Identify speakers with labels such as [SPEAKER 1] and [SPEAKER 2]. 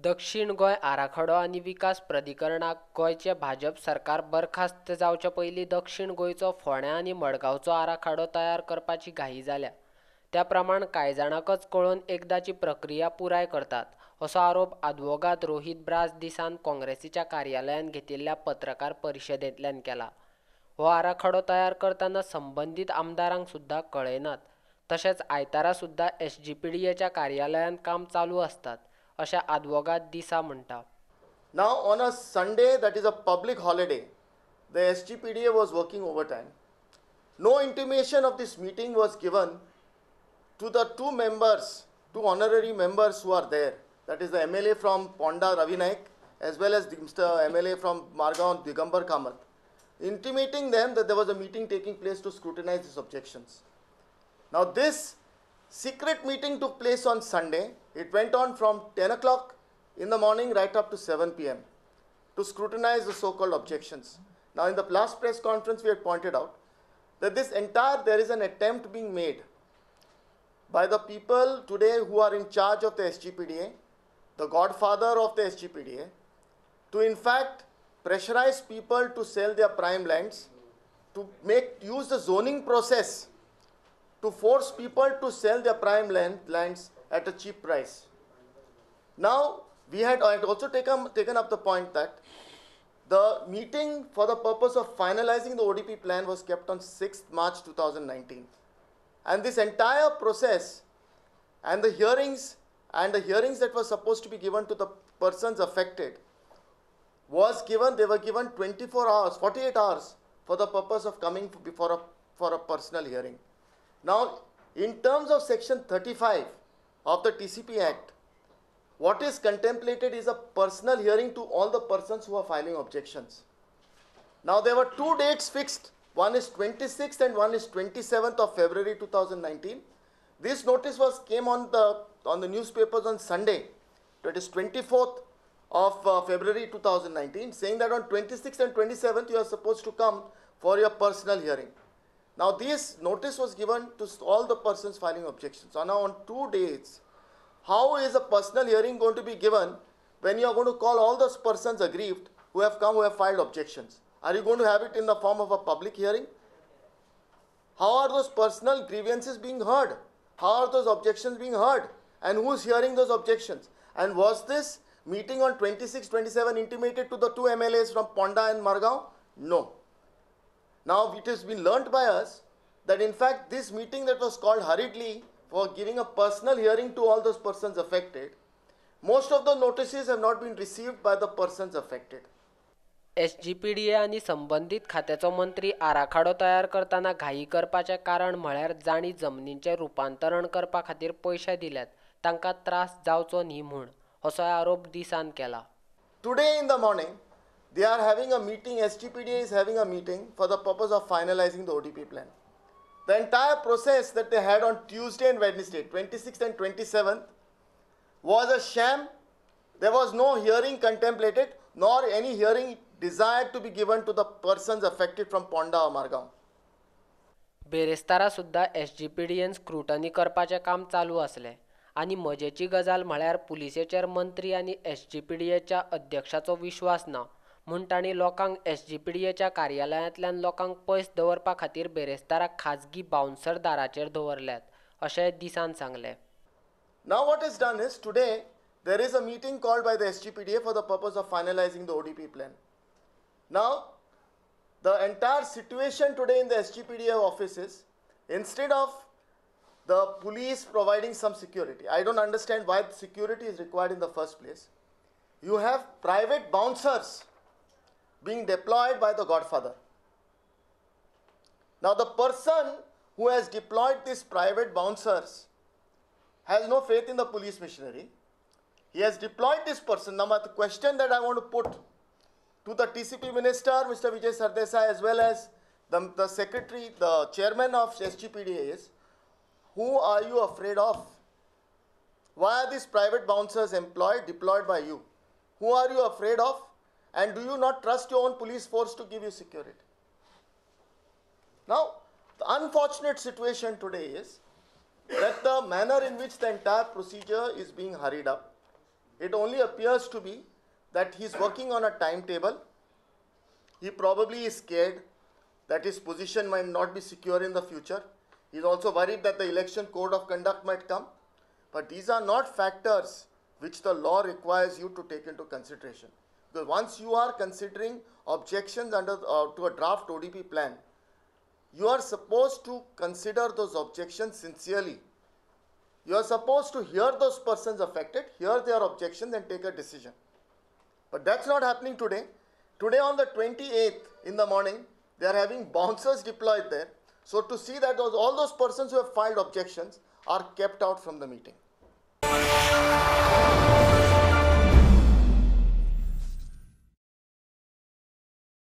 [SPEAKER 1] दक्षिण गोंय आराखडो आनी विकास प्राधिकरणाक गोंयचें भाजप सरकार बरखास्त जावचे पयलीं दक्षिण गोंयचो फोंड्यां आनी मडगांवचो आराखडो तयार करपाची घाई जाल्या. त्या प्रमाण कांय जाणांकच कळोवन एकदाची प्रक्रिया पुराय करतात, असो आरोप आदवोगाद रोहित ब्रास दिसान काँग्रेसीच्या कार्यालयान घेतिल्ल्या पत्रकार परिशदेंतल्यान केला. हो आराखडो तयार करतना संबंदीत आमदारांक सुद्धा कळयनात. तशेंच आयतारा सुद्धा एसजीपीडीएच्या कार्यालयांत काम चालू आसतात, अशें आदवोगाद दिसा म्हणटा.
[SPEAKER 2] Now, on a Sunday that is a public holiday, the SGPDA was working overtime. No intimation of this meeting was given to the two honorary members who are there. That is the MLA from Ponda, Ravi Naik, as well as the Mr. MLA from Margaon, Digambar Kamath, intimating them that there was a meeting taking place to scrutinize these objections. Now, this secret meeting took place on Sunday. It went on from 10 o'clock in the morning right up to 7 p.m. to scrutinize the so-called objections. Now, in the last press conference, we had pointed out that there is an attempt being made by the people today who are in charge of the SGPDA, the godfather of the SGPDA, to in fact pressurize people to sell their prime lands, to use the zoning process to force people to sell their prime lands at a cheap price. Now, I had also taken up the point that the meeting for the purpose of finalizing the ODP plan was kept on 6th March 2019. And this entire process and the hearings that were supposed to be given to the persons affected they were given 24 hours, 48 hours for the purpose of coming for a personal hearing. Now, in terms of Section 35 of the TCP Act, what is contemplated is a personal hearing to all the persons who are filing objections. Now, there were two dates fixed. One is 26th and one is 27th of February 2019. This notice came on the newspapers on Sunday, that is 24th of February 2019, saying that on 26th and 27th you are supposed to come for your personal hearing. Now, this notice was given to all the persons filing objections. So now on 2 days, how is a personal hearing going to be given when you are going to call all those persons aggrieved who have filed objections? Are you going to have it in the form of a public hearing? How are those personal grievances being heard? How are those objections being heard? And who is hearing those objections? And was this meeting on 26-27 intimated to the two MLAs from Ponda and Margaon? No. Now, it has been learnt by us that in fact this meeting that was called hurriedly for giving a personal hearing to all those persons affected, most of the notices have not been received by the persons affected.
[SPEAKER 1] SGPDA आनी संबंदीत खात्याचो मंत्री आराखडो तयार करतना घाई करपाचें कारण म्हळ्यार जाणी जमनींचें रुपांतरण करपा खातीर पयशे दिल्यात तांकां त्रास जावचो न्ही म्हूण असो आरोप दिसान केला.
[SPEAKER 2] Today in the morning, they are having a meeting, SGPDA is having a meeting for the purpose of finalizing the ODP plan. The entire process that they had on Tuesday and Wednesday, 26th and 27th, was a sham. There was no hearing contemplated, nor any hearing desired to be given to the persons affected from Ponda or Margaon.
[SPEAKER 1] बेरेस्तारा सुद्धा SGPDN scrutiny करपाचें काम चालू आसलें आनी मजेची गजाल म्हळ्यार पुलिसेचेर मंत्री आनी एसजीपीडीएच्या अध्यक्षाचो विश्वास ना म्हूण तांणी लोकांक एसजीपीडीएच्या कार्यालयांतल्यान लोकांक पयस दवरपा खातीर बेरेस्ताराक खाजगी बाउन्सर दाराचेर दवरल्यात अशें दिसान सांगलें.
[SPEAKER 2] Now what is done is, today there is a meeting called by the SGPDA for the purpose of finalizing the ODP plan. Now, the entire situation today in the SGPDA offices, instead of the police providing some security, I don't understand why security is required in the first place. You have private bouncers being deployed by the godfather. Now, the person who has deployed these private bouncers has no faith in the police machinery. He has deployed this person. Now, the question that I want to put to the TCP minister, Mr. Vijay Sardesai, as well as the secretary, the chairman of SGPDA is, who are you afraid of? Why are these private bouncers deployed by you? Who are you afraid of? And do you not trust your own police force to give you security? Now, the unfortunate situation today is that the manner in which the entire procedure is being hurried up It only appears to be that he's working on a timetable. He probably is scared that his position might not be secure in the future. He's also worried that the election code of conduct might come. But these are not factors which the law requires you to take into consideration. Because once you are considering objections under to a draft ODP plan, you are supposed to consider those objections sincerely. You are supposed to hear those persons affected, hear their objections and take a decision. But that's not happening today. Today on the 28th in the morning, they are having bouncers deployed there. So to see that all those persons who have filed objections are kept out from the meeting.